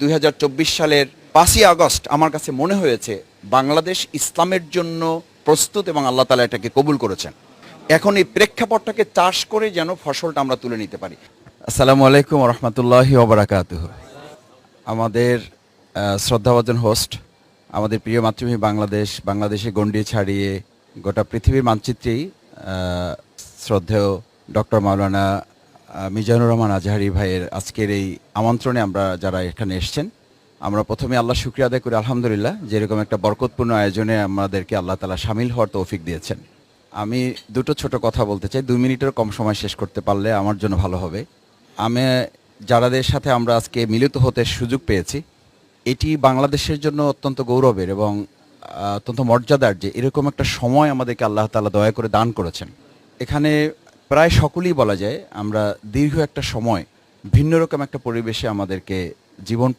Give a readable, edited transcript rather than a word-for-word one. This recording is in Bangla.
2024 সালের 5ই আগস্ট আমার কাছে মনে হয়েছে বাংলাদেশ ইসলামের জন্য প্রস্তুত এবং আল্লাহ তাআলা এটাকে কবুল করেছেন। এখন এই প্রেক্ষাপটটাকে চাষ করে যেন ফসলটা আমরা তুলে নিতে পারি। আসসালামু আলাইকুম ওয়া রাহমাতুল্লাহি ওয়া বারাকাতুহু। আমাদের শ্রদ্ধাভাজন হোস্ট, আমাদের প্রিয় মাতৃভূমি বাংলাদেশে গণ্ডি ছাড়িয়ে গোটা পৃথিবীর মানচিত্রেই শ্রদ্ধেয় ডক্টর মাওলানা মিজানুর রহমান আজহারি ভাইয়ের আজকের এই আমন্ত্রণে আমরা যারা এখানে এসেছেন, আমরা প্রথমে আল্লাহ শুকরিয়া আদায় করি আলহামদুলিল্লাহ, যেরকম একটা বরকতপূর্ণ আয়োজনে আমাদেরকে আল্লাহ তাআলা শামিল হওয়ার তৌফিক দিয়েছেন। আমি দুটো ছোট কথা বলতে চাই, 2 মিনিটের কম সময় শেষ করতে পারলে আমার জন্য ভালো হবে। আমি যারাদের সাথে আমরা আজকে মিলিত হতে সুযোগ পেয়েছি, এটি বাংলাদেশের জন্য অত্যন্ত গৌরবের এবং অত্যন্ত মর্যাদার যে এরকম একটা সময় আমাদেরকে আল্লাহ তাআলা দয়া করে দান করেছেন। এখানে প্রায় সকলেই বলা যায় আমরা দীর্ঘ একটা সময় ভিন্ন রকম একটা পরিবেশে আমাদেরকে জীবন